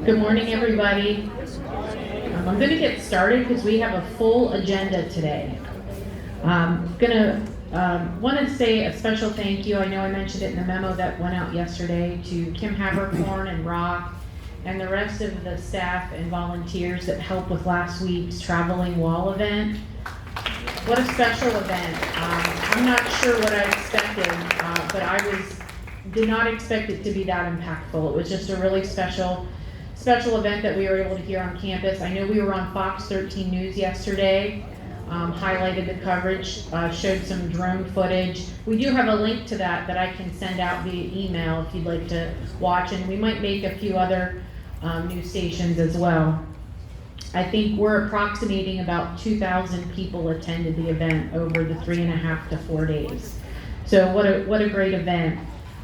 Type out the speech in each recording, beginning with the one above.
Good morning, everybody. I'm going to get started because we have a full agenda today. Want to say a special thank you. I know I mentioned it in the memo that went out yesterday to Kim Havercorn and Rock and the rest of the staff and volunteers that helped with last week's traveling wall event. What a special event. I'm not sure what I expected, but I did not expect it to be that impactful. It was just a really special event that we were able to hear on campus. I know we were on Fox 13 News yesterday, highlighted the coverage, showed some drone footage. We do have a link to that I can send out via email if you'd like to watch, and we might make a few other news stations as well. I think we're approximating about 2,000 people attended the event over the 3.5 to 4 days. So what a great event.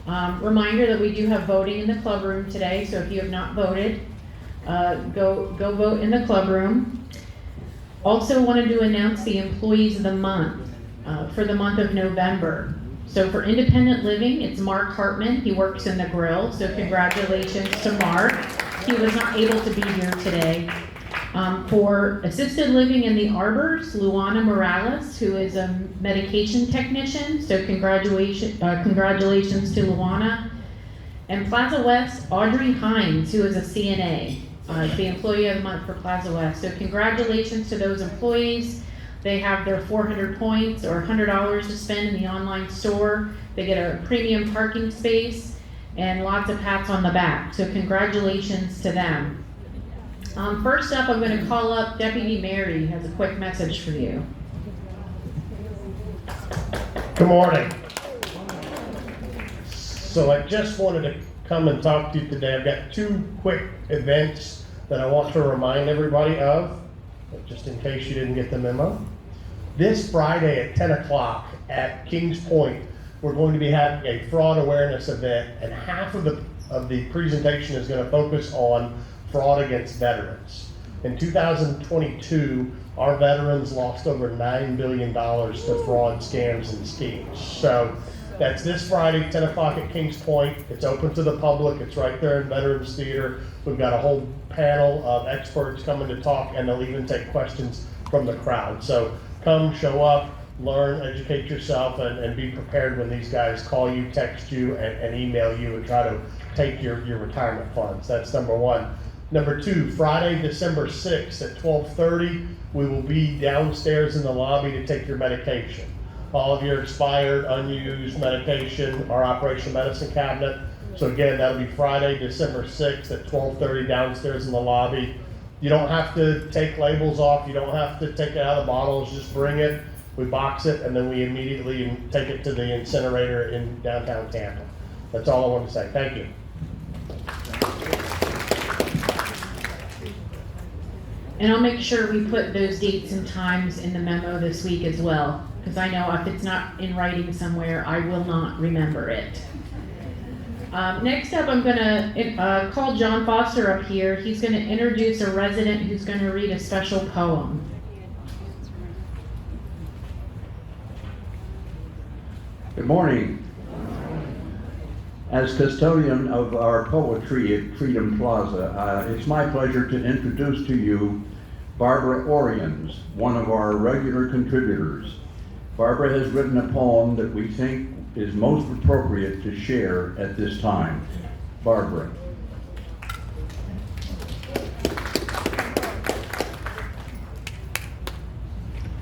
Reminder that we do have voting in the club room today, so if you have not voted, go vote in the club room. Also wanted to announce the employees of the month for the month of November. So for independent living, it's Mark Hartman. He works in the grill, so congratulations to Mark. He was not able to be here today. For assisted living in the Arbors, Luana Morales, who is a medication technician, so congratulations to Luana. And Plaza West, Audrey Hines, who is a CNA, the employee of the month for Plaza West. So congratulations to those employees. They have their 400 points or $100 to spend in the online store. They get a premium parking space and lots of pats on the back. So congratulations to them. First up, I'm going to call up Deputy Mary, has a quick message for you. Good morning. So I just wanted to come and talk to you today. I've got two quick events that I want to remind everybody of, just in case you didn't get the memo. This Friday at 10 o'clock at Kings Point, we're going to be having a fraud awareness event, and half of the presentation is going to focus on fraud against veterans. In 2022, our veterans lost over $9 billion to fraud, scams, and schemes. So that's this Friday, 10 o'clock at Kings Point. It's open to the public. It's right there in Veterans Theater. We've got a whole panel of experts coming to talk, and they'll even take questions from the crowd. So come, show up, learn, educate yourself, and be prepared when these guys call you, text you, and email you and try to take your retirement funds. That's number one. Number two, Friday, December 6th at 12:30, we will be downstairs in the lobby to take your medication. All of your expired, unused medication, our Operation Medicine Cabinet. So again, that'll be Friday, December 6th at 12:30 downstairs in the lobby. You don't have to take labels off. You don't have to take it out of the bottles. Just bring it. We box it, and then we immediately take it to the incinerator in downtown Tampa. That's all I want to say. Thank you. And I'll make sure we put those dates and times in the memo this week as well, because I know if it's not in writing somewhere, I will not remember it. Next up, I'm going to call John Foster up here. He's going to introduce a resident who's going to read a special poem. Good morning. As custodian of our poetry at Freedom Plaza, it's my pleasure to introduce to you Barbara Oriens, one of our regular contributors. Barbara has written a poem that we think is most appropriate to share at this time. Barbara.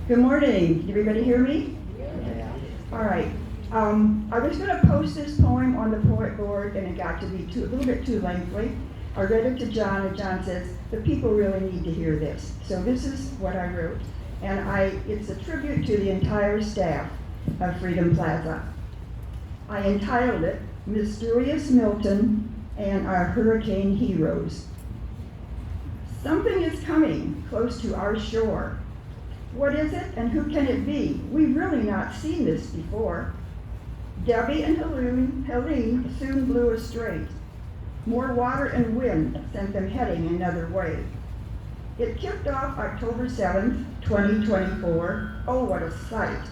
Good morning. Can everybody hear me? Yeah. All right. I was going to post this poem on the poet board, and it got to be a little bit too lengthy. I read it to John, and John says, the people really need to hear this. So this is what I wrote. And it's a tribute to the entire staff of Freedom Plaza. I entitled it, Mysterious Milton and Our Hurricane Heroes. Something is coming close to our shore. What is it, and who can it be? We've really not seen this before. Debbie and Helene soon blew us straight. More water and wind sent them heading another way. It kicked off October 7th, 2024. Oh, what a sight.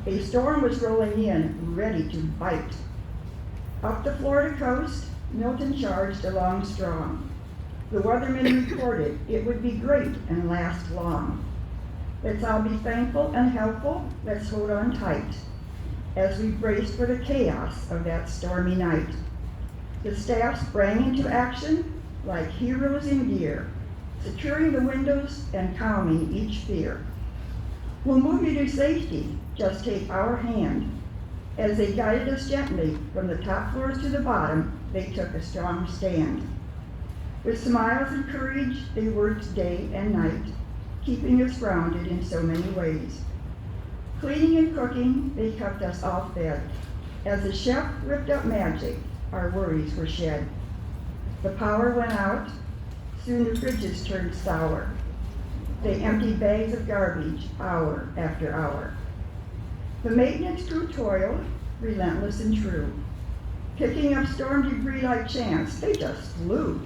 A storm was rolling in, ready to bite. Up the Florida coast, Milton charged along strong. The weatherman reported it would be great and last long. Let's all be thankful and helpful. Let's hold on tight as we brace for the chaos of that stormy night. The staff sprang into action like heroes in gear, securing the windows and calming each fear. We'll move you to safety, just take our hand. As they guided us gently from the top floors to the bottom, they took a strong stand. With smiles and courage, they worked day and night, keeping us grounded in so many ways. Cleaning and cooking, they kept us all fed. As the chef whipped up magic, our worries were shed. The power went out, soon the fridges turned sour. They emptied bags of garbage hour after hour. The maintenance crew toiled, relentless and true. Picking up storm debris like chance, they just flew.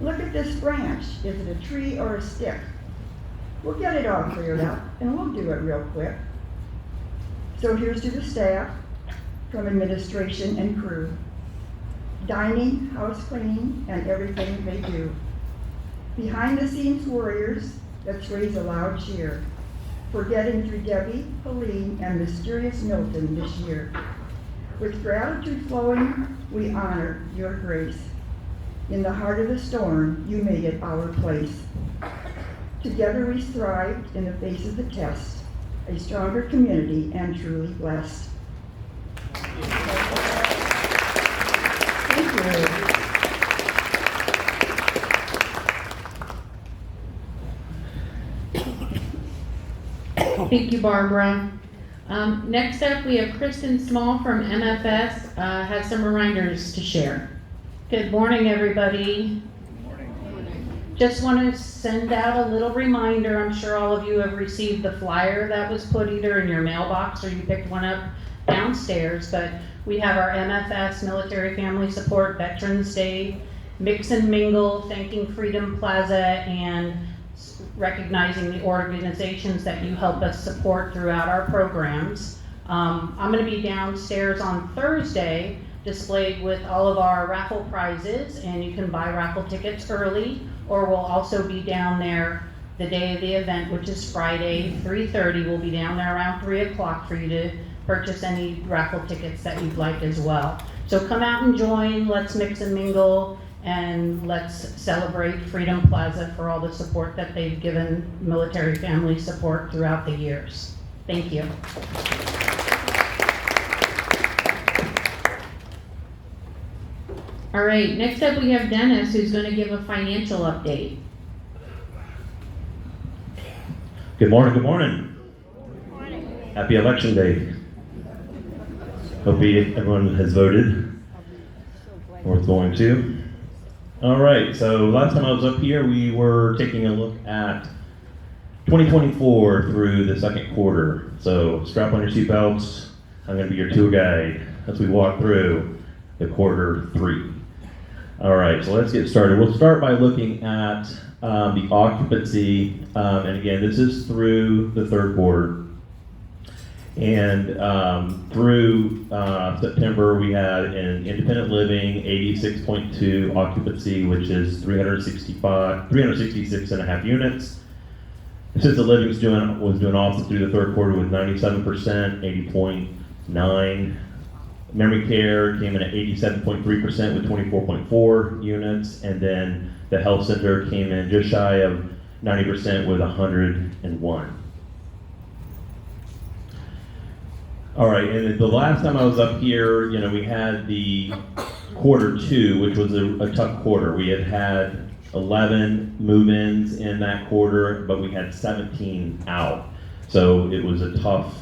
Look at this branch, is it a tree or a stick? We'll get it all cleared up, and we'll do it real quick. So here's to the staff, from administration and crew. Dining, house cleaning, and everything they do. Behind the scenes warriors, let's raise a loud cheer for getting through Debbie, Helene, and mysterious Milton this year. With gratitude flowing, we honor your grace. In the heart of the storm, you made it our place. Together we thrived in the face of the test, a stronger community and truly blessed. Thank you. Thank you, Barbara. Next up, we have Kristen Small from MFS, has some reminders to share. Good morning, everybody. Just want to send out a little reminder. I'm sure all of you have received the flyer that was put either in your mailbox or you picked one up downstairs, but we have our MFS Military Family Support Veterans Day Mix and Mingle, thanking Freedom Plaza and recognizing the organizations that you help us support throughout our programs. I'm going to be downstairs on Thursday displayed with all of our raffle prizes, and you can buy raffle tickets early, or we'll also be down there the day of the event, which is Friday, 3:30. We'll be down there around 3 o'clock for you to purchase any raffle tickets that you'd like as well. So come out and join, let's mix and mingle, and let's celebrate Freedom Plaza for all the support that they've given military family support throughout the years. Thank you. All right, next up we have Dennis, who's going to give a financial update. Good morning, good morning. Happy Election Day. Hope everyone has voted or is going to. All right, so last time I was up here, we were taking a look at 2024 through the second quarter. So strap on your seatbelts. I'm going to be your tour guide as we walk through the quarter three. All right, so let's get started. We'll start by looking at the occupancy, and again, this is through the third quarter. And through September, we had an independent living 86.2 occupancy, which is 366 and a half units. Assisted living was doing awesome through the third quarter with 97%, 80.9. Memory care came in at 87.3% with 24.4 units, and then the health center came in just shy of 90% with 101. All right, and the last time I was up here, we had the quarter two, which was a tough quarter. We had 11 move-ins in that quarter, but we had 17 out. So it was a tough,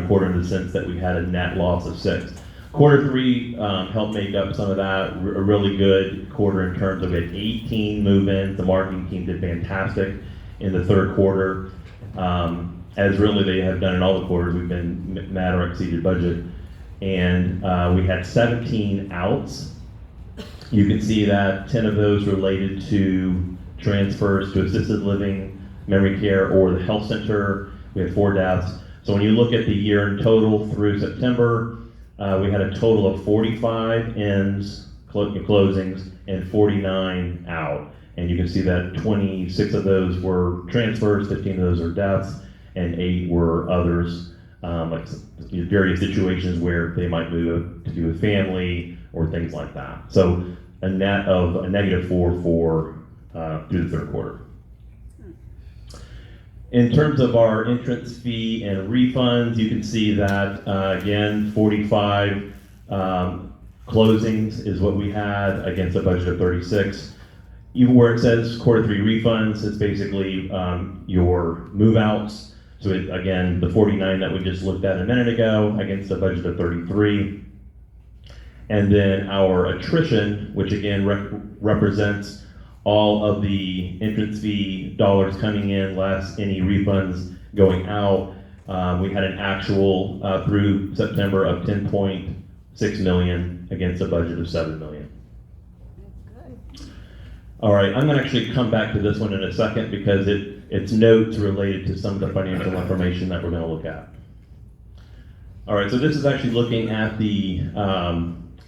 quarter in the sense that we had a net loss of 6. Quarter three helped make up some of that. A really good quarter in terms of it. 18 move-ins. The marketing team did fantastic in the third quarter. As really they have done in all the quarters, we've been met or exceeded budget. And we had 17 outs. You can see that 10 of those related to transfers to assisted living, memory care, or the health center. We had 4 deaths. So when you look at the year in total through September, we had a total of 45 ends, closings, and 49 out. And you can see that 26 of those were transfers, 15 of those are deaths, and 8 were others, like various situations where they might move to be with family or things like that. So a net of a -4 for through the third quarter. In terms of our entrance fee and refunds, you can see that, again, 45 closings is what we had against a budget of 36. Even where it says quarter 3 refunds, it's basically your move-outs. So again, the 49 that we just looked at a minute ago against a budget of 33. And then our attrition, which again represents all of the entrance fee dollars coming in less any refunds going out. We had an actual through September of 10.6 million against a budget of 7 million. All right, I'm gonna actually come back to this one in a second because it's notes related to some of the financial information that we're gonna look at. All right, so this is actually looking at the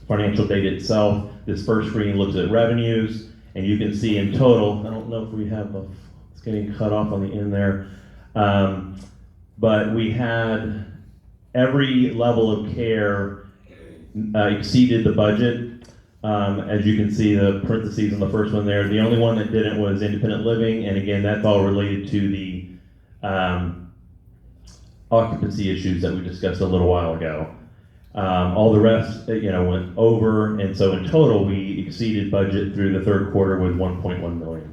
financial data itself. This first screen looks at revenues, and you can see in total, I don't know if we have it's getting cut off on the end there, but we had every level of care exceeded the budget. As you can see, the parentheses in the first one there, the only one that didn't was independent living, and again, that's all related to the occupancy issues that we discussed a little while ago. All the rest, went over, and so in total, we exceeded budget through the third quarter with 1.1 million.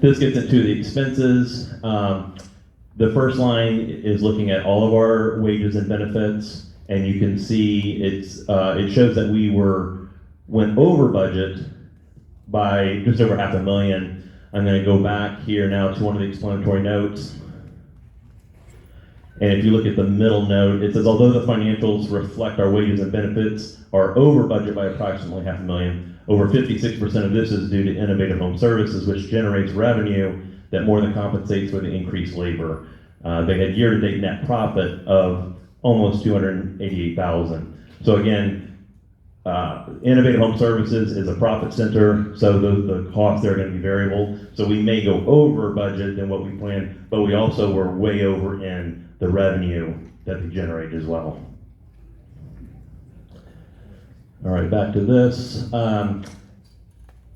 This gets into the expenses. The first line is looking at all of our wages and benefits. And you can see it shows that we went over budget by just over $500,000. I'm going to go back here now to one of the explanatory notes. And if you look at the middle note, it says, although the financials reflect our wages and benefits are over budget by approximately $500,000, over 56% of this is due to Innovative Home Services, which generates revenue that more than compensates for the increased labor. They had year-to-date net profit of almost $288,000. So again, Innovative Home Services is a profit center, so the costs there are going to be variable. So we may go over budget than what we planned, but we also were way over in the revenue that they generate as well. All right, back to this.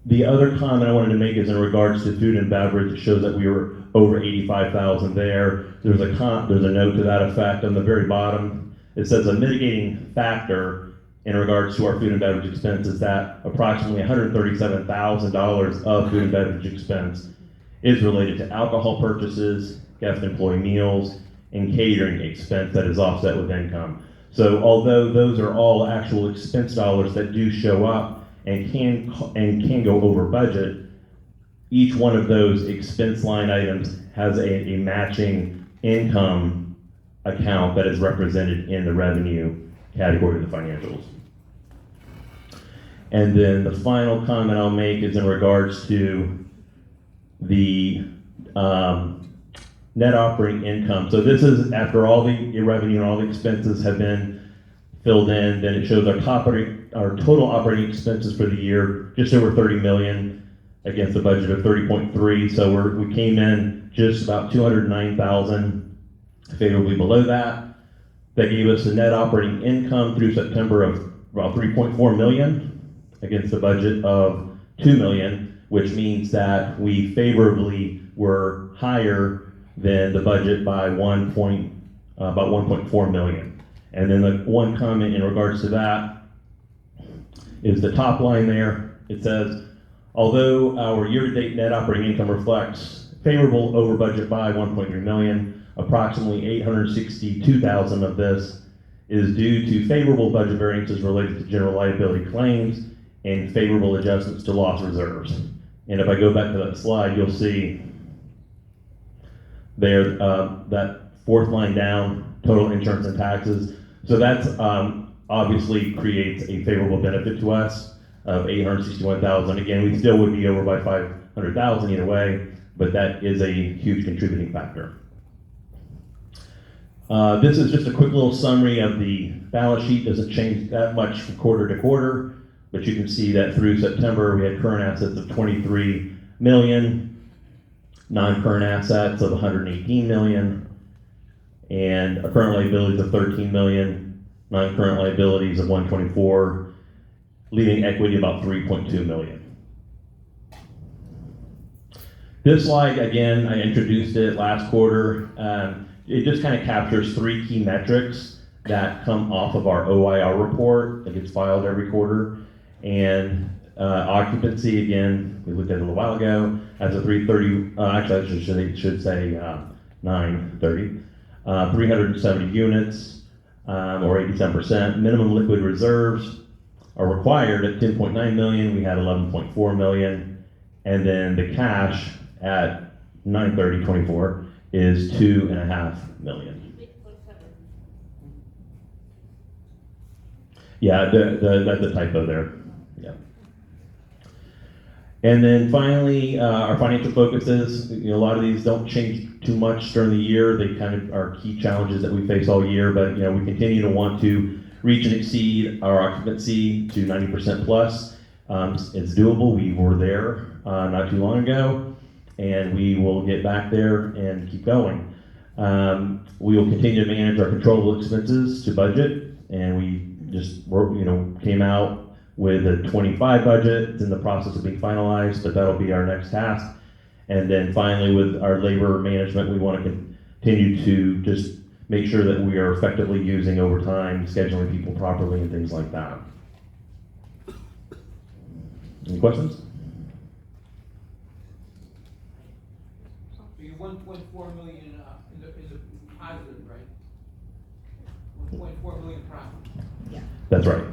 The other comment I wanted to make is in regards to food and beverage. It shows that we were over 85,000 there. There's a note to that effect on the very bottom. It says a mitigating factor in regards to our food and beverage expense is that approximately $137,000 of food and beverage expense is related to alcohol purchases, guest employee meals, and catering expense that is offset with income. So although those are all actual expense dollars that do show up and can go over budget, each one of those expense line items has a matching income account that is represented in the revenue category of the financials. And then the final comment I'll make is in regards to the net operating income. So this is after all the revenue and all the expenses have been filled in, then it shows our total operating expenses for the year, just over 30 million against a budget of 30.3. So we came in just about 209,000 favorably below that. That gave us a net operating income through September of about 3.4 million against a budget of 2 million, which means that we favorably were higher than the budget by about 1.4 million. And then the one comment in regards to that is the top line there. It says, although our year-to-date net operating income reflects favorable over budget by 1.3 million, approximately 862,000 of this is due to favorable budget variances related to general liability claims and favorable adjustments to loss reserves. And if I go back to that slide, you'll see there that fourth line down, total insurance and taxes. So that's obviously creates a favorable benefit to us of 861,000. Again, we still would be over by 500,000 either way, but that is a huge contributing factor. This is just a quick little summary of the balance sheet. Doesn't change that much from quarter to quarter. but you can see that through September, we had current assets of 23 million, non-current assets of 118 million, and current liabilities of 13 million, non-current liabilities of 124, leaving equity about 3.2 million. This slide, again, I introduced it last quarter. It just kind of captures 3 key metrics that come off of our OIR report that gets filed every quarter. And occupancy, again, we looked at it a little while ago, as of 3:30, actually I should say 9:30, 370 units, or 87%. Minimum liquid reserves are required at 10.9 million, we had 11.4 million. And then the cash at 9/30/24 is 2.5 million. Yeah, that's a typo there. Yeah. And then finally, our financial focuses. A lot of these don't change too much during the year. They kind of are key challenges that we face all year. But we continue to want to reach and exceed our occupancy to 90% plus. It's doable. We were there not too long ago, and we will get back there and keep going. We will continue to manage our controllable expenses to budget, and we just came out with a 25 budget. It's in the process of being finalized, but that'll be our next task. And then finally, with our labor management, we want to continue to just make sure that we are effectively using overtime, scheduling people properly, and things like that. Any questions? So you're 1.4 million in the positive, right? 1.4 million profit. That's right.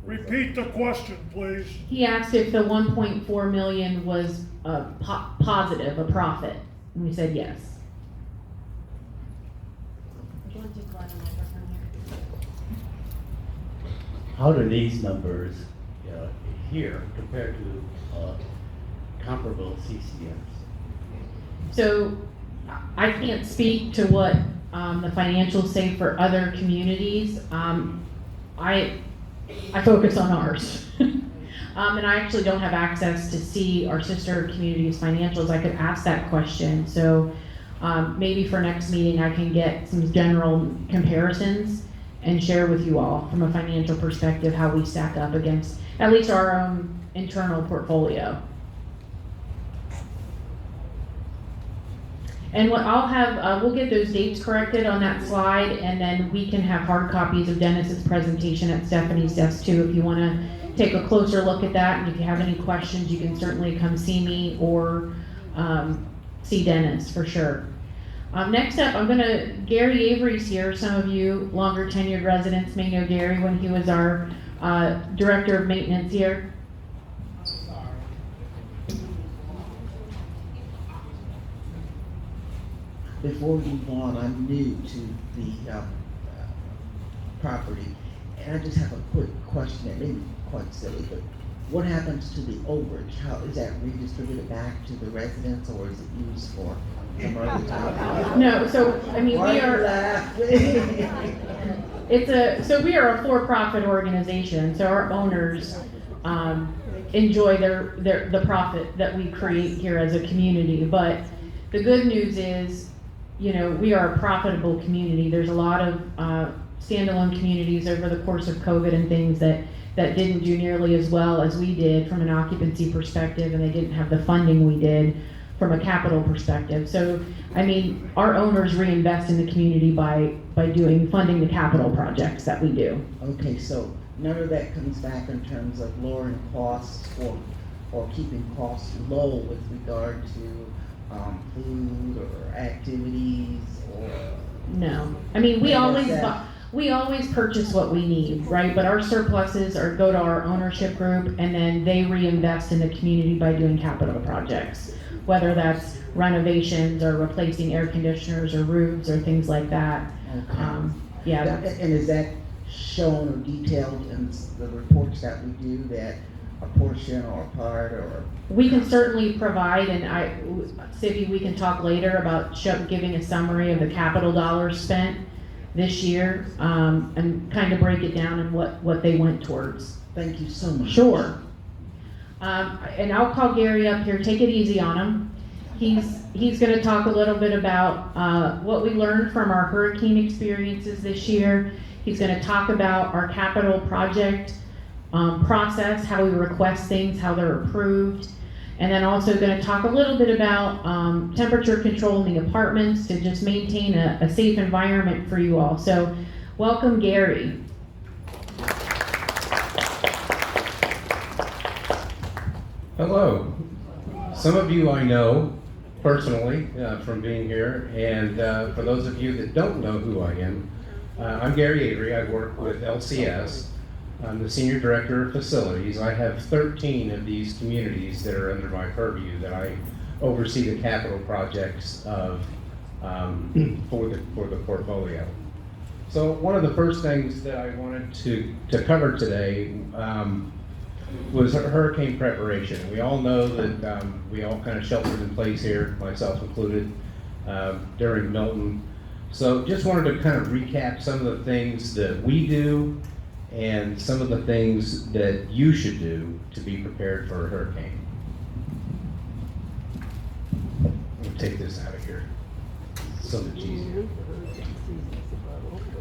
Repeat the question, please. He asked if the 1.4 million was positive, a profit, and we said yes. Do you want to go on the microphone here? How do these numbers here compare to comparable CCMs? So I can't speak to what the financials say for other communities. I focus on ours. And I actually don't have access to see our sister communities' financials. I could ask that question. So maybe for next meeting, I can get some general comparisons and share with you all from a financial perspective how we stack up against at least our own internal portfolio. And what I'll have, we'll get those dates corrected on that slide, and then we can have hard copies of Dennis's presentation at Stephanie's desk too, if you want to take a closer look at that. And if you have any questions, you can certainly come see me or see Dennis for sure. Next up, Gary Avery's here. Some of you longer tenured residents may know Gary when he was our director of maintenance here. Before we move on, I'm new to the property, and I just have a quick question that may be quite silly, but what happens to the overage? How is that redistributed back to the residents, or is it used for some other type? No, so I mean Why we are you are. laughing? So we are a for-profit organization. So our owners enjoy the profit that we create here as a community. But the good news is, we are a profitable community. There's a lot of standalone communities over the course of COVID and things that didn't do nearly as well as we did from an occupancy perspective, and they didn't have the funding we did from a capital perspective. So, I mean, our owners reinvest in the community by funding the capital projects that we do. Okay, so none of that comes back in terms of lowering costs or keeping costs low with regard to food or activities or? No, I mean, we always purchase what we need, right? But our surpluses go to our ownership group, and then they reinvest in the community by doing capital projects, whether that's renovations or replacing air conditioners or roofs or things like that. Okay. Yeah. And is that shown or detailed in the reports that we do, that a portion or a part or? We can certainly provide, and Sibby, we can talk later about giving a summary of the capital dollars spent this year, and kind of break it down and what they went towards. Thank you so much. Sure. And I'll call Gary up here, take it easy on him. He's gonna talk a little bit about, what we learned from our hurricane experiences this year. He's gonna talk about our capital project, process, how we request things, how they're approved. And then also gonna talk a little bit about, temperature control in the apartments to just maintain a safe environment for you all. So, welcome Gary. Hello. Some of you I know personally from being here, and for those of you that don't know who I am, I'm Gary Avery. I work with LCS. I'm the Senior Director of Facilities. I have 13 of these communities that are under my purview that I oversee the capital projects of for the portfolio. So one of the first things that I wanted to cover today was hurricane preparation. We all know that we all kind of sheltered in place here, myself included, during Milton. So just wanted to kind of recap some of the things that we do and some of the things that you should do to be prepared for a hurricane. Let me take this out of here. So much easier.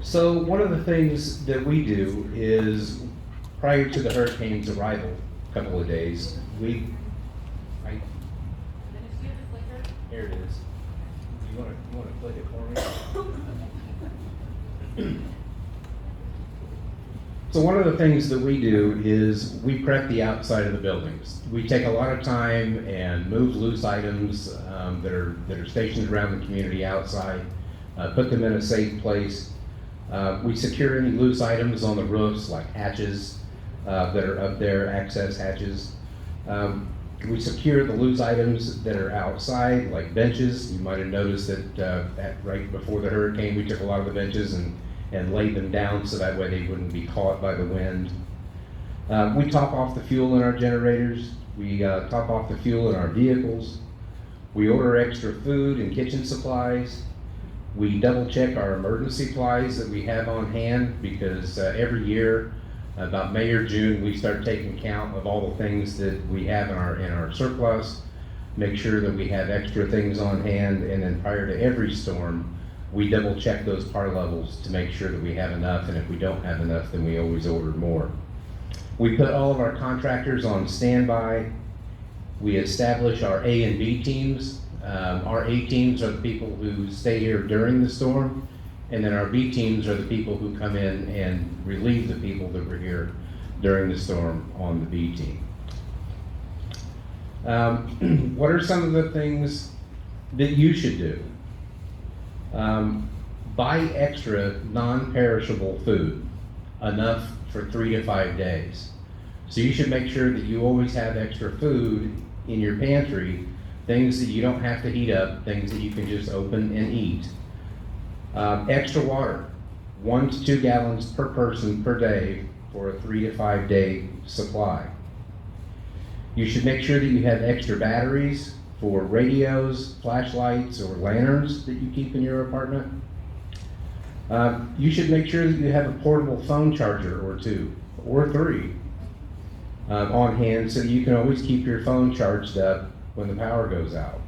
So one of the things that we do is prior to the hurricane's arrival, a couple of days, here it is. You want to click it for me? So one of the things that we do is we prep the outside of the buildings. We take a lot of time and move loose items that are stationed around the community outside, put them in a safe place. We secure any loose items on the roofs like hatches that are up there, access hatches. We secure the loose items that are outside like benches. You might have noticed that right before the hurricane we took a lot of the benches and laid them down so that way they wouldn't be caught by the wind. We top off the fuel in our generators. We top off the fuel in our vehicles. We order extra food and kitchen supplies. We double check our emergency supplies that we have on hand because every year, about May or June, we start taking count of all the things that we have in our surplus, make sure that we have extra things on hand, and then prior to every storm, we double check those par levels to make sure that we have enough, and if we don't have enough, then we always order more. We put all of our contractors on standby. We establish our A and B teams. Our A teams are the people who stay here during the storm, and then our B teams are the people who come in and relieve the people that were here during the storm on the B team. What are some of the things that you should do? Buy extra non-perishable food, enough for 3 to 5 days. So you should make sure that you always have extra food in your pantry, things that you don't have to heat up, things that you can just open and eat. Extra water, 1 to 2 gallons per person per day for a 3 to 5 day supply. You should make sure that you have extra batteries for radios, flashlights, or lanterns that you keep in your apartment. You should make sure that you have a portable phone charger or 2 or 3 on hand so that you can always keep your phone charged up when the power goes out.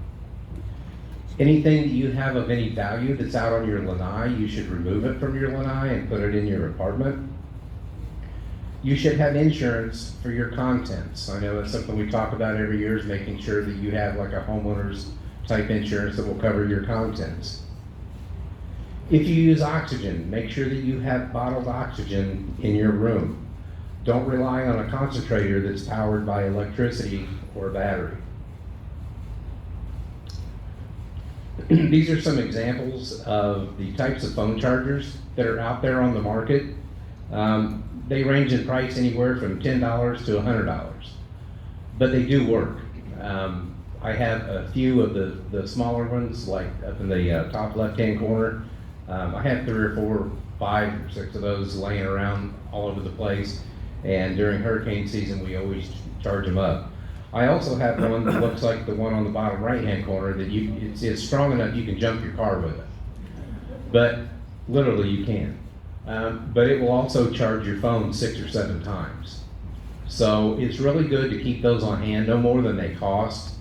Anything that you have of any value that's out on your lanai, you should remove it from your lanai and put it in your apartment. You should have insurance for your contents. I know that's something we talk about every year, is making sure that you have like a homeowner's type insurance that will cover your contents. If you use oxygen, make sure that you have bottled oxygen in your room. Don't rely on a concentrator that's powered by electricity or battery. These are some examples of the types of phone chargers that are out there on the market. They range in price anywhere from $10 to $100, but they do work. I have a few of the smaller ones, like up in the top left-hand corner. I have 3 or 4, 5 or 6 of those laying around all over the place, and during hurricane season, we always charge them up. I also have one that looks like the one on the bottom right-hand corner that it's strong enough you can jump your car with it. But Literally, you can. But it will also charge your phone 6 or 7 times. So it's really good to keep those on hand, no more than they cost.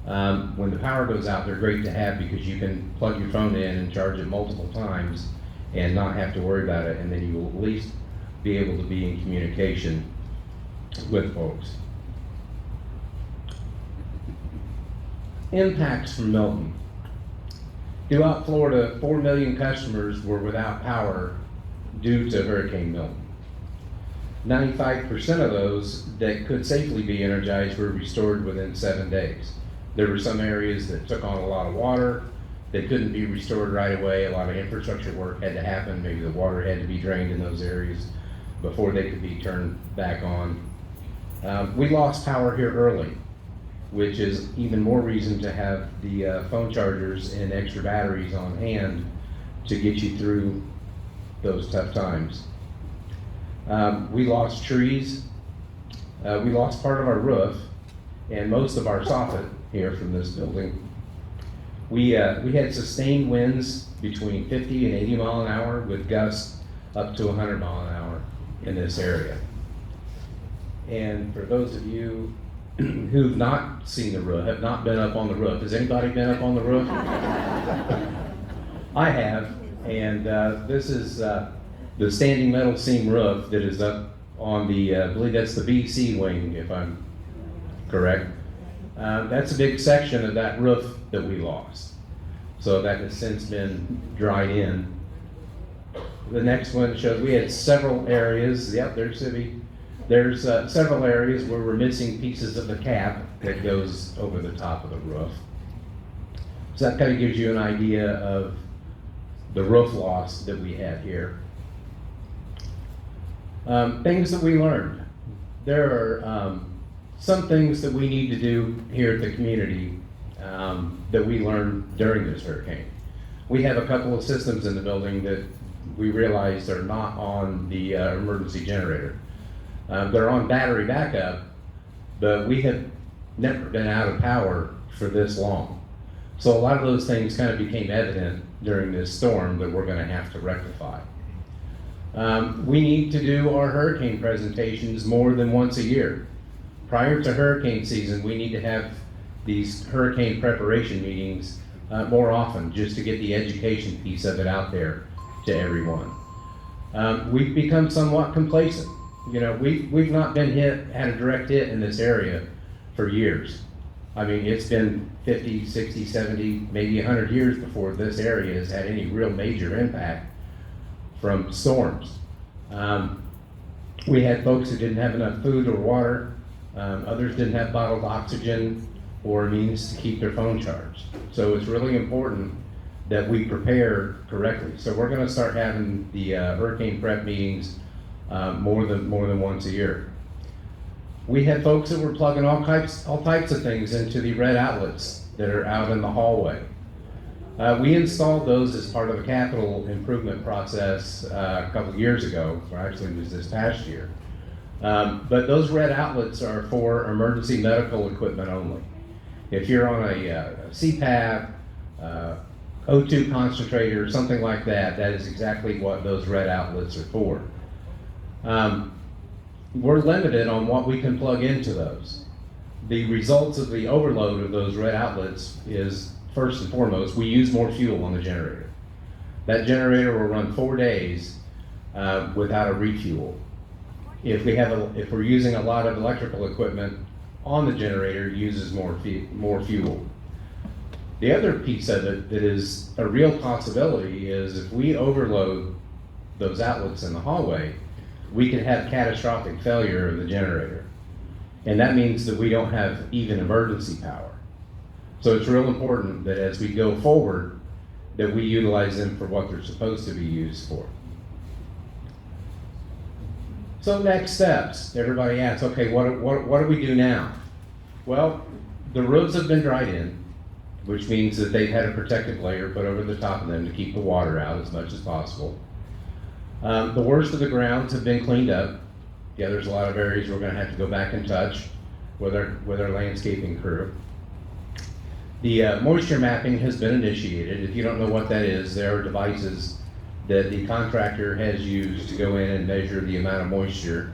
When the power goes out, they're great to have because you can plug your phone in and charge it multiple times and not have to worry about it, and then you will at least be able to be in communication with folks. Impacts from Milton. Throughout Florida, 4 million customers were without power due to Hurricane Milton. 95% of those that could safely be energized were restored within 7 days. There were some areas that took on a lot of water that couldn't be restored right away. A lot of infrastructure work had to happen. Maybe the water had to be drained in those areas before they could be turned back on. We lost power here early, which is even more reason to have the phone chargers and extra batteries on hand to get you through those tough times. We lost trees. We lost part of our roof and most of our soffit here from this building. We had sustained winds between 50 and 80 mile an hour with gusts up to 100 mile an hour in this area. And for those of you who've not seen the roof, have not been up on the roof, has anybody been up on the roof? I have, and this is the standing metal seam roof that is up on the, I believe that's the BC wing, if I'm correct. That's a big section of that roof that we lost. So that has since been dried in. The next one shows we had several areas, yep, there's Sibby. There's several areas where we're missing pieces of the cap that goes over the top of the roof. So that kind of gives you an idea of the roof loss that we had here. Things that we learned. There are some things that we need to do here at the community that we learned during this hurricane. We have a couple of systems in the building that we realized are not on the emergency generator. They're on battery backup, but we have never been out of power for this long. So a lot of those things kind of became evident during this storm that we're going to have to rectify. We need to do our hurricane presentations more than once a year. Prior to hurricane season, we need to have these hurricane preparation meetings more often, just to get the education piece of it out there to everyone. We've become somewhat complacent. You know, we've not been had a direct hit in this area for years. I mean, it's been 50, 60, 70, maybe 100 years before this area has had any real major impact from storms. We had folks who didn't have enough food or water. Others didn't have bottled oxygen or means to keep their phone charged. So it's really important that we prepare correctly. So we're going to start having the hurricane prep meetings more than once a year. We had folks that were plugging all types of things into the red outlets that are out in the hallway. We installed those as part of a capital improvement process a couple of years ago, or actually it was this past year. But those red outlets are for emergency medical equipment only. If you're on a CPAP, O2 concentrator, something like that, that is exactly what those red outlets are for. We're limited on what we can plug into those. The results of the overload of those red outlets is, first and foremost, we use more fuel on the generator. That generator will run 4 days without a refuel. If we're using a lot of electrical equipment on the generator, it uses more fuel. The other piece of it that is a real possibility is if we overload those outlets in the hallway, we can have catastrophic failure of the generator. And that means that we don't have even emergency power. So it's real important that as we go forward, that we utilize them for what they're supposed to be used for. So next steps, everybody asks, okay, what do we do now? Well, the roofs have been dried in, which means that they've had a protective layer put over the top of them to keep the water out as much as possible. The worst of the grounds have been cleaned up. Yeah, there's a lot of areas we're going to have to go back and touch with our landscaping crew. The moisture mapping has been initiated. If you don't know what that is, there are devices that the contractor has used to go in and measure the amount of moisture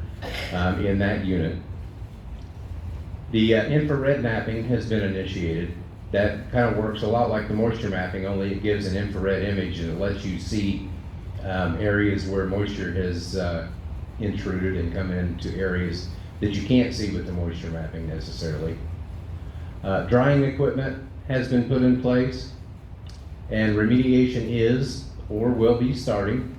in that unit. The infrared mapping has been initiated. That kind of works a lot like the moisture mapping, only it gives an infrared image and it lets you see areas where moisture has intruded and come into areas that you can't see with the moisture mapping necessarily. Drying equipment has been put in place, and remediation is or will be starting.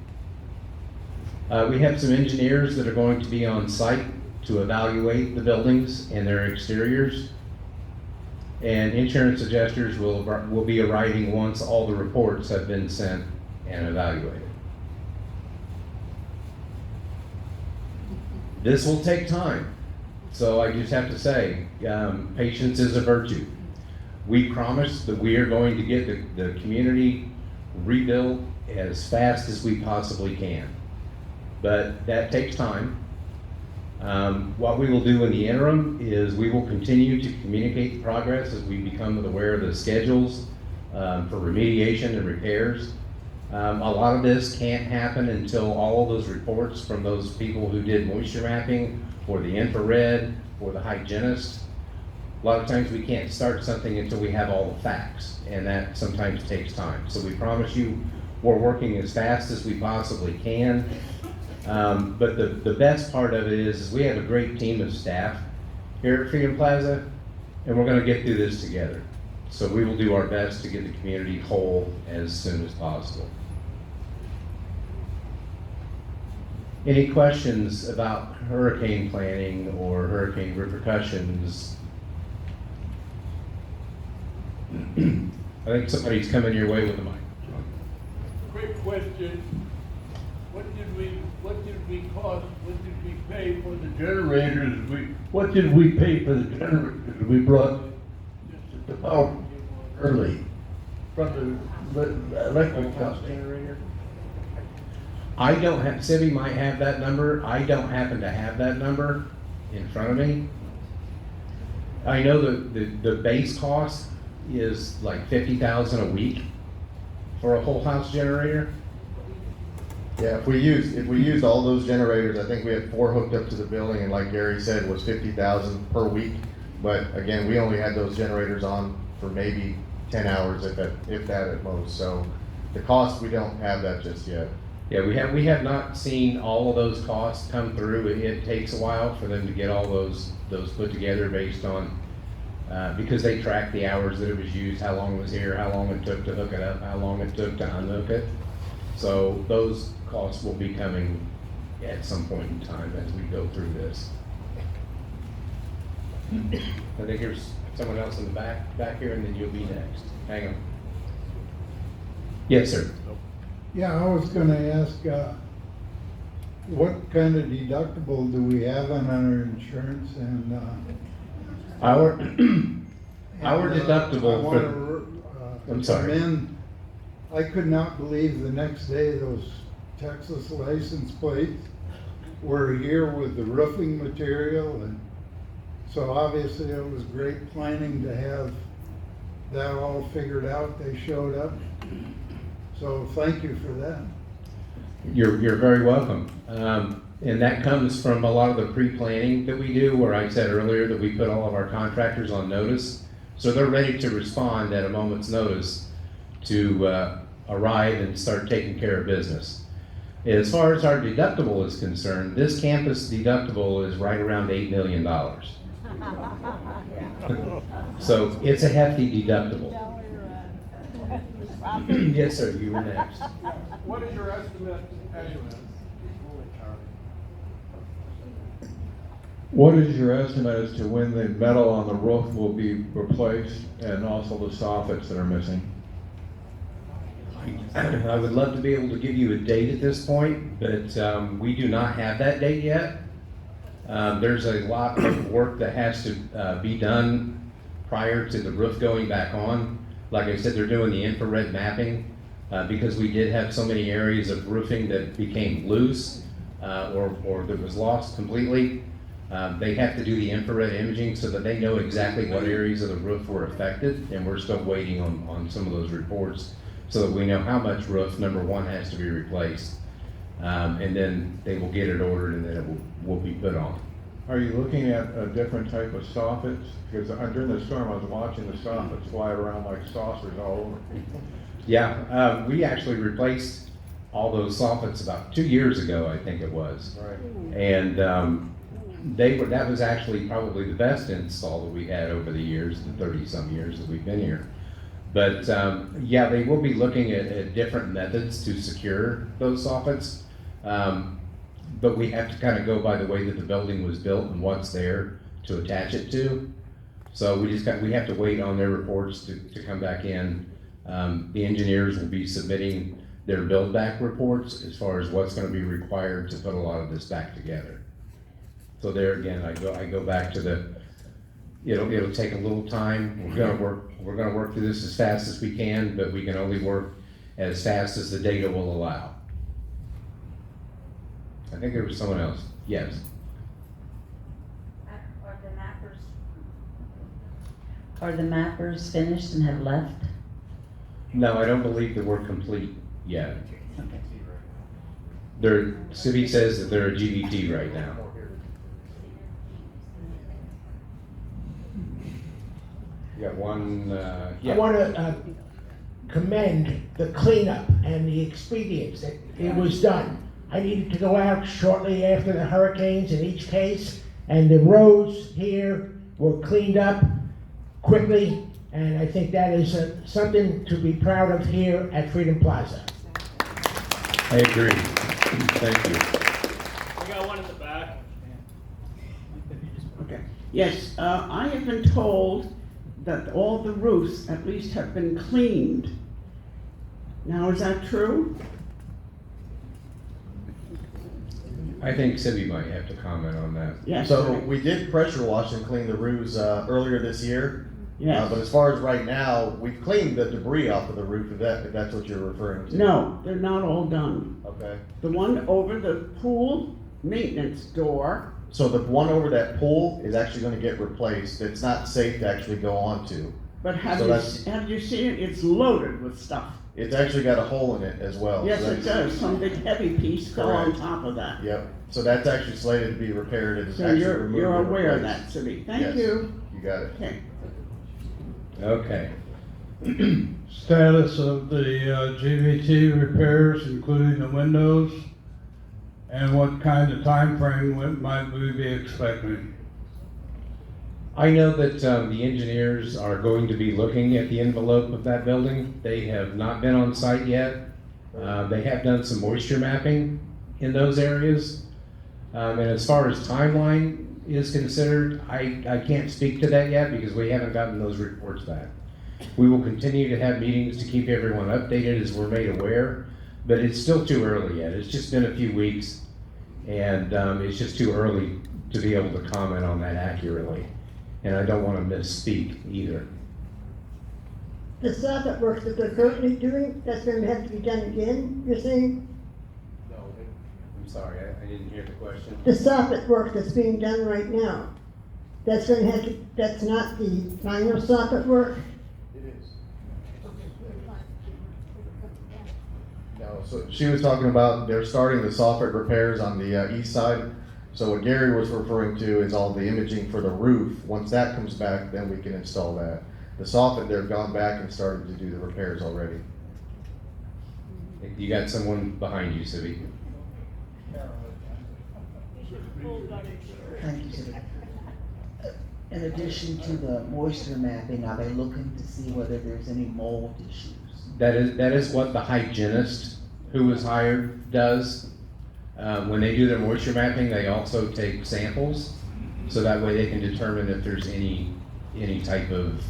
We have some engineers that are going to be on site to evaluate the buildings and their exteriors. And insurance adjusters will be arriving once all the reports have been sent and evaluated. This will take time. So I just have to say, patience is a virtue. We promise that we are going to get the community rebuilt as fast as we possibly can. But that takes time. What we will do in the interim is we will continue to communicate the progress as we become aware of the schedules for remediation and repairs. A lot of this can't happen until all of those reports from those people who did moisture mapping or the infrared or the hygienist. A lot of times we can't start something until we have all the facts, and that sometimes takes time. So we promise you we're working as fast as we possibly can. But the best part of it is we have a great team of staff here at Freedom Plaza, and we're going to get through this together. So we will do our best to get the community whole as soon as possible. Any questions about hurricane planning or hurricane repercussions? I think somebody's coming your way with a mic. Quick question, what did we pay for the generators? What did we pay for the generators we brought the power early from the electric company? I don't have, Sibby might have that number. I don't happen to have that number in front of me. I know the base cost is like $50,000 a week for a whole house generator. Yeah, if we used all those generators, I think we had 4 hooked up to the building, and like Gary said, was 50,000 per week. But again, we only had those generators on for maybe 10 hours, if that at most. So the cost, we don't have that just yet. Yeah, we have not seen all of those costs come through. It takes a while for them to get all those put together based on, because they track the hours that it was used, how long it was here, how long it took to hook it up, how long it took to unhook it. So those costs will be coming at some point in time as we go through this. I think there's someone else in the back here, and then you'll be next. Hang on. Yes, sir. Yeah, I was gonna ask, what kind of deductible do we have on our insurance and, Our I deductible wanna, I'm sorry. commend- I could not believe the next day those Texas license plates were here with the roofing material, and so obviously it was great planning to have that all figured out. They showed up. So thank you for that. You're very welcome. And that comes from a lot of the pre-planning that we do, where I said earlier that we put all of our contractors on notice. So they're ready to respond at a moment's notice to arrive and start taking care of business. As far as our deductible is concerned, this campus deductible is right around $8 million. So it's a hefty deductible. Yes, sir, you were next. What is your estimate? What is your estimate as to when the metal on the roof will be replaced and also the soffits that are missing? I would love to be able to give you a date at this point, but we do not have that date yet. There's a lot of work that has to be done prior to the roof going back on. Like I said, they're doing the infrared mapping because we did have so many areas of roofing that became loose or that was lost completely. They have to do the infrared imaging so that they know exactly what areas of the roof were affected, and we're still waiting on some of those reports so that we know how much roof, number one, has to be replaced. And then they will get it ordered and then it will be put on. Are you looking at a different type of soffits? Because during the storm, I was watching the soffits fly around like saucers all over. Yeah, we actually replaced all those soffits about 2 years ago, I think it was. Right. And that was actually probably the best install that we had over the years, the 30-some years that we've been here. But yeah, they will be looking at different methods to secure those soffits. But we have to kind of go by the way that the building was built and what's there to attach it to. So we have to wait on their reports to come back in. The engineers will be submitting their build back reports as far as what's going to be required to put a lot of this back together. So there again, I go back to it'll take a little time. We're gonna work through this as fast as we can, but we can only work as fast as the data will allow. I think there was someone else. Yes. Are the mappers finished and have left? No, I don't believe that we're complete yet. Okay. Civi says that they're a GVT right now. You got one, yeah. I want to commend the cleanup and the expedience that it was done. I needed to go out shortly after the hurricanes in each case, and the roads here were cleaned up quickly, and I think that is something to be proud of here at Freedom Plaza. I agree. Thank you. We got one in the back. Okay. Yes, I have been told that all the roofs at least have been cleaned. Now, is that true? I think Civi might have to comment on that. Yes. So right. we did pressure wash and clean the roofs earlier this year. Yes. But as far as right now, we've cleaned the debris off of the roof, if that's what you're referring to. No, they're not all done. Okay. The one over the pool maintenance door, So the one over that pool is actually gonna get replaced. It's not safe to actually go onto. but have So you, that's- have you seen it? It's loaded with stuff. It's actually got a hole in it as well. Yes, So it that's- does. Some big heavy piece fell on Correct. top of that. Yep, so that's actually slated to be repaired and So actually you're removed. you're and aware of that, replaced. Cindy. Thank Yes. you. You got it. Okay. Okay. Status of the GVT repairs, including the windows, and what kind of time frame might we be expecting? I know that the engineers are going to be looking at the envelope of that building. They have not been on site yet. They have done some moisture mapping in those areas. And as far as timeline is considered, I can't speak to that yet because we haven't gotten those reports back. We will continue to have meetings to keep everyone updated as we're made aware, but it's still too early yet. It's just been a few weeks, and it's just too early to be able to comment on that accurately. And I don't want to misspeak either. The soffit work that they're currently doing, that's going to have to be done again, you're saying? No, I'm sorry, I didn't hear the question. The soffit work that's being done right now, that's going to have to, that's not the final soffit work? It is. No, so she was talking about they're starting the soffit repairs on the east side. So what Gary was referring to is all the imaging for the roof. Once that comes back, then we can install that. The soffit, they've gone back and started to do the repairs already. You got someone behind you, Civi. Thank you, Cindy. In addition to the moisture mapping, are they looking to see whether there's any mold issues? That is what the hygienist who was hired does. When they do their moisture mapping, they also take samples, so that way they can determine if there's any type of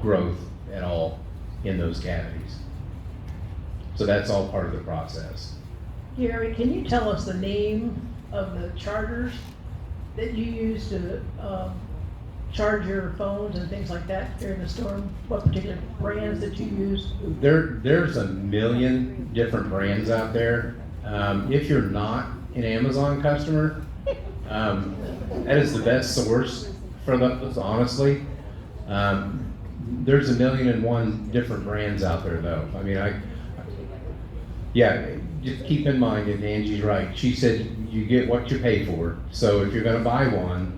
growth at all in those cavities. So that's all part of the process. Gary, can you tell us the name of the chargers that you use to charge your phones and things like that during the storm? What particular brands that you use? There's a million different brands out there. If you're not an Amazon customer, that is the best source for those, honestly. There's 1,000,001 different brands out there though. I mean, yeah, just keep in mind, and Angie's right, she said you get what you pay for. So if you're gonna buy one,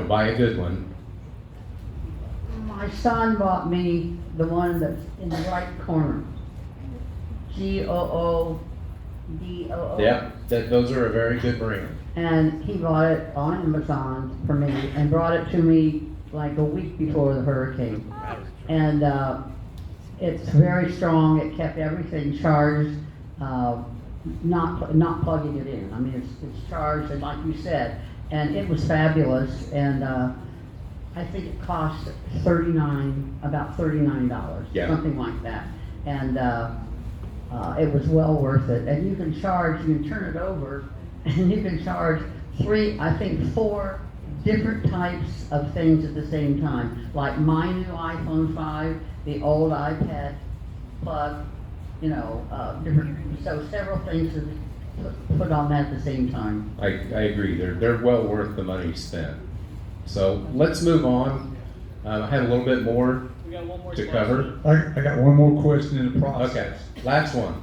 buy a good one. My son bought me the one that's in the right corner. GOODOO. Yeah, those are a very good brand. And he bought it on Amazon for me and brought it to me like a week before the hurricane. And it's very strong. It kept everything charged, not plugging it in. I mean, it's charged, and like you said, and it was fabulous. And I think it cost about $39, Yeah. something like that. And it was well worth it. And you can turn it over, and you can charge 4 different types of things at the same time. Like my new iPhone 5, the old iPad plug, different, so several things to put on that at the same time. I agree, they're well worth the money spent. So let's move on. I had a little bit more We got one more to question. cover. I got one more question in the process. Okay, last one.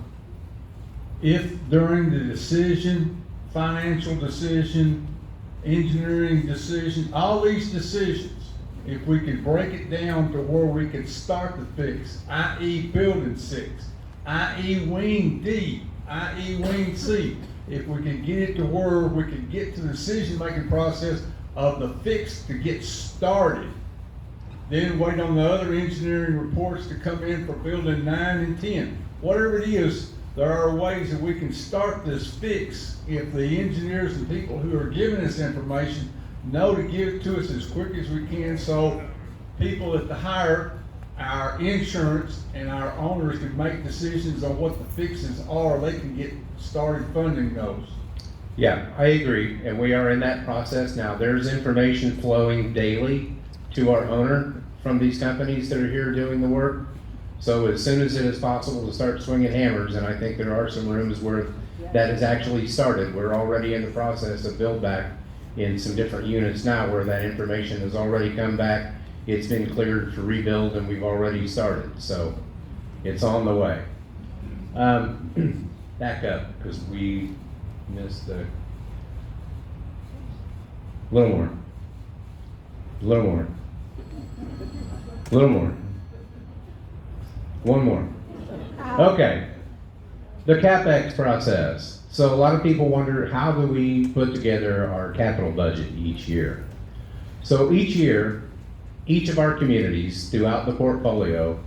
If during the decision, financial decision, engineering decision, all these decisions, if we could break it down to where we could start the fix, i.e. building 6, i.e. wing D, i.e. wing C, if we could get it to where we could get to the decision-making process of the fix to get started, then wait on the other engineering reports to come in for building 9 and 10. Whatever it is, there are ways that we can start this fix if the engineers and people who are giving us information know to give it to us as quick as we can, so people that hire our insurance and our owners can make decisions on what the fixes are. They can get started funding those. Yeah, I agree, and we are in that process now. There's information flowing daily to our owner from these companies that are here doing the work. So as soon as it is possible to start swinging hammers, and I think there are some rooms where that has actually started. We're already in the process of build back in some different units now where that information has already come back. It's been cleared for rebuild and we've already started. So it's on the way. Back up, because we missed a little more. One more. Okay. The CapEx process. So a lot of people wonder, how do we put together our capital budget each year? So each year, each of our communities throughout the portfolio,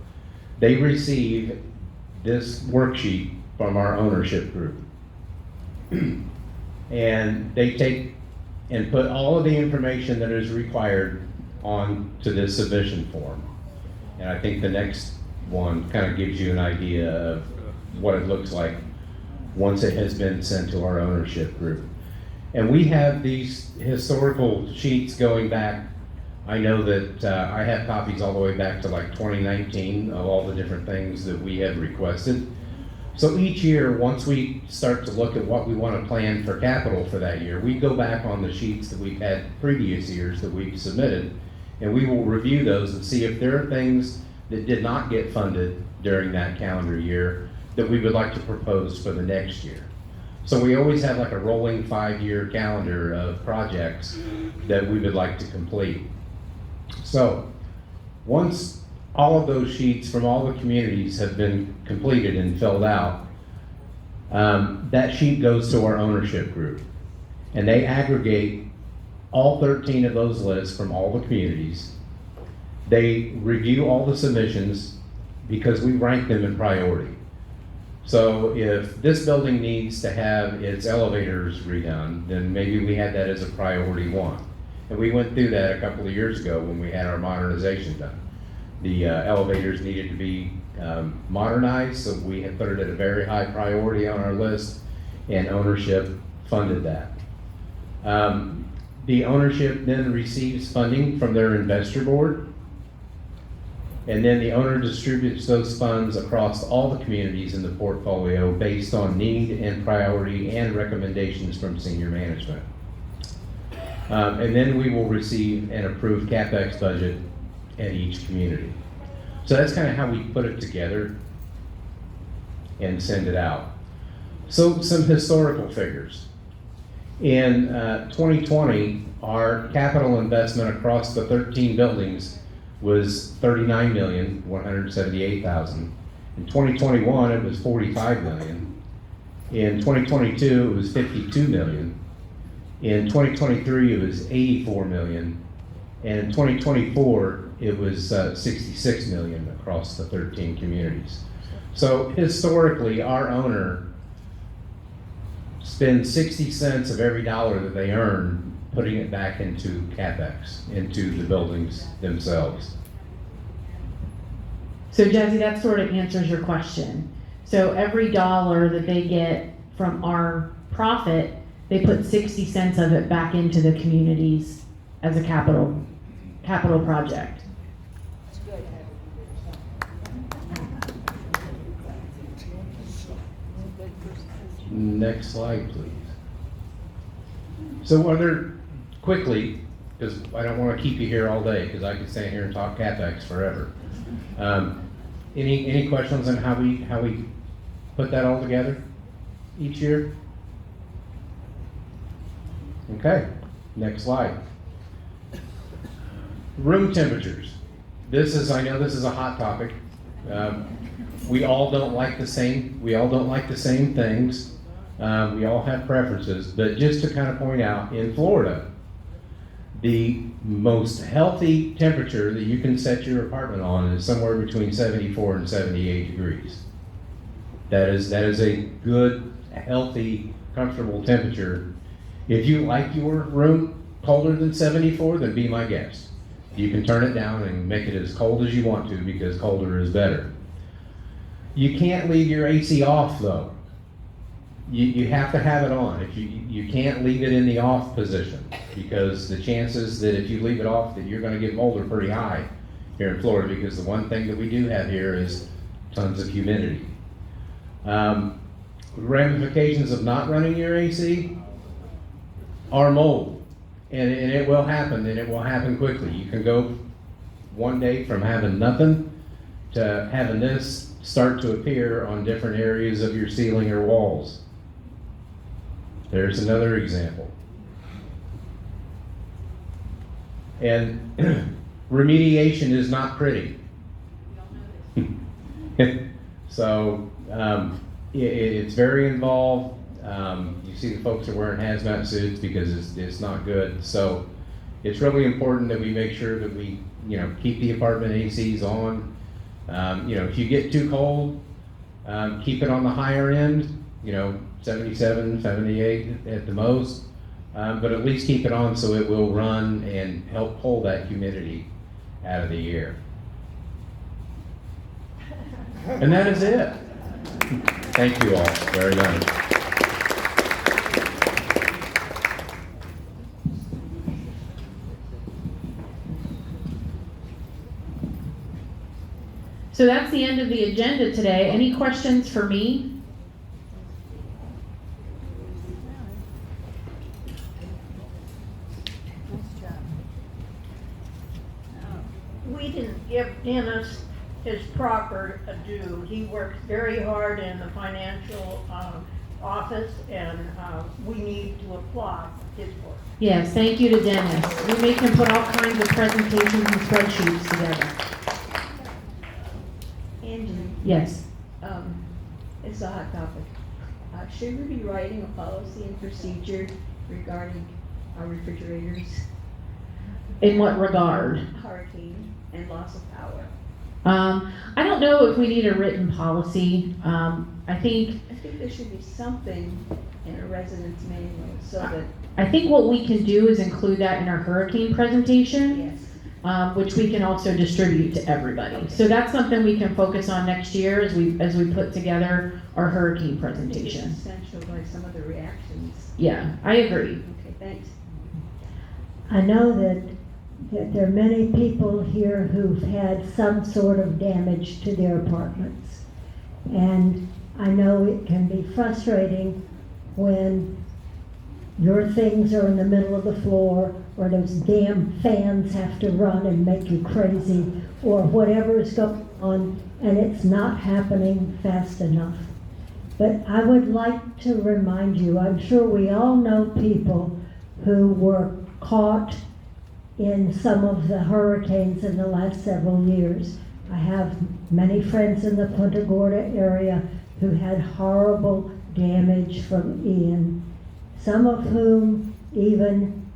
they receive this worksheet from our ownership group. And they take and put all of the information that is required onto this submission form. And I think the next one kind of gives you an idea of what it looks like once it has been sent to our ownership group. And we have these historical sheets going back. I know that I have copies all the way back to like 2019 of all the different things that we have requested. So each year, once we start to look at what we want to plan for capital for that year, we go back on the sheets that we've had previous years that we've submitted, and we will review those and see if there are things that did not get funded during that calendar year that we would like to propose for the next year. So we always have like a rolling 5-year calendar of projects that we would like to complete. So once all of those sheets from all the communities have been completed and filled out, that sheet goes to our ownership group. And they aggregate all 13 of those lists from all the communities. They review all the submissions because we rank them in priority. So if this building needs to have its elevators redone, then maybe we had that as a priority 1. And we went through that a couple of years ago when we had our modernization done. The elevators needed to be modernized, so we had put it at a very high priority on our list, and ownership funded that. The ownership then receives funding from their investor board, and then the owner distributes those funds across all the communities in the portfolio based on need and priority and recommendations from senior management. And then we will receive an approved CapEx budget at each community. So that's kind of how we put it together and send it out. So some historical figures. In 2020, our capital investment across the 13 buildings was $39,178,000. In 2021, it was $45 million. In 2022, it was $52 million. In 2023, it was $84 million. And in 2024, it was $66 million across the 13 communities. So historically, our owner spends 60 cents of every dollar that they earn putting it back into CapEx, into the buildings themselves. So Jazzy, that sort of answers your question. So every dollar that they get from our profit, they put 60 cents of it back into the communities as a capital project. Next slide, please. So quickly, because I don't want to keep you here all day, because I could stand here and talk CapEx forever. Any questions on how we put that all together each year? Okay, next slide. Room temperatures. I know this is a hot topic. We all don't like the same things. We all have preferences, but just to kind of point out, in Florida, the most healthy temperature that you can set your apartment on is somewhere between 74 and 78 degrees. That is a good, healthy, comfortable temperature. If you like your room colder than 74, then be my guest. You can turn it down and make it as cold as you want to, because colder is better. You can't leave your AC off though. You have to have it on. If you can't leave it in the off position, because the chances that if you leave it off that you're going to get mold are pretty high here in Florida, because the one thing that we do have here is tons of humidity. Ramifications of not running your AC are mold, and it will happen, and it will happen quickly. You can go one day from having nothing to having this start to appear on different areas of your ceiling or walls. There's another example. And remediation is not pretty. So it's very involved. You see the folks are wearing hazmat suits because it's not good. So it's really important that we make sure that we keep the apartment ACs on. If you get too cold, keep it on the higher end. 77, 78 at the most, but at least keep it on so it will run and help pull that humidity out of the air. And that is it. Thank you all very much. So that's the end of the agenda today. Any questions for me? We didn't give Dennis his proper due. He works very hard in the financial office, and we need to applaud his work. Yes, thank you to Dennis. We make him put all kinds of presentations and spreadsheets together. Angie, Yes. it's a hot topic. Should we be writing a policy and procedure regarding our refrigerators, In what regard? hurricane, and loss of power? I don't know if we need a written policy. I think there should be something in a residence manual so that. I think what we can do is include that in our hurricane presentation. Yes. Which we can also distribute to everybody. So that's something we can focus on next year as we put together our hurricane presentation. It's essential by some of the reactions. Yeah, I agree. Okay, thanks. I know that there are many people here who've had some sort of damage to their apartments. And I know it can be frustrating when your things are in the middle of the floor or those damn fans have to run and make you crazy, or whatever is going on, and it's not happening fast enough. But I would like to remind you, I'm sure we all know people who were caught in some of the hurricanes in the last several years. I have many friends in the Punta Gorda area who had horrible damage from Ian, some of whom even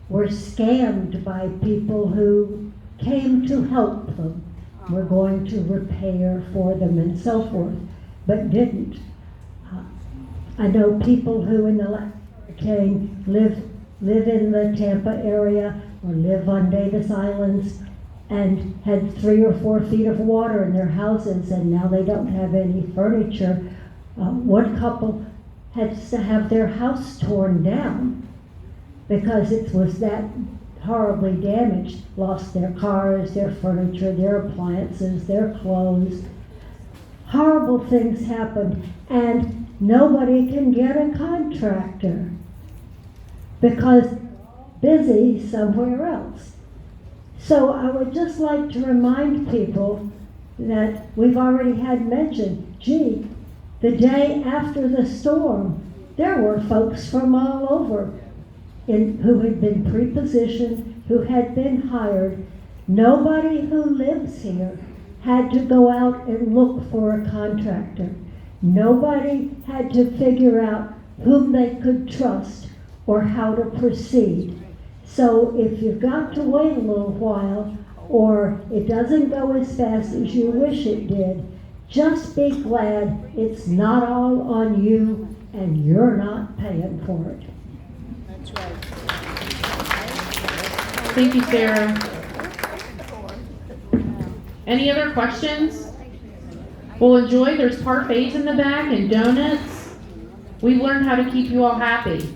were scammed by people who came to help them, were going to repair for them and so forth, but didn't. I know people who in the last hurricane live in the Tampa area or live on Davis Islands and had 3 or 4 feet of water in their houses, and now they don't have any furniture. One couple had to have their house torn down because it was that horribly damaged, lost their cars, their furniture, their appliances, their clothes. Horrible things happened, and nobody can get a contractor because they're busy somewhere else. So I would just like to remind people that we've already had mentioned, gee, the day after the storm, there were folks from all over who had been prepositioned, who had been hired. Nobody who lives here had to go out and look for a contractor. Nobody had to figure out whom they could trust or how to proceed. So if you've got to wait a little while, or it doesn't go as fast as you wish it did, just be glad it's not all on you and you're not paying for it. That's right. Thank you, Sarah. Any other questions? Well, enjoy. There's parfaits in the back and donuts. We've learned how to keep you all happy.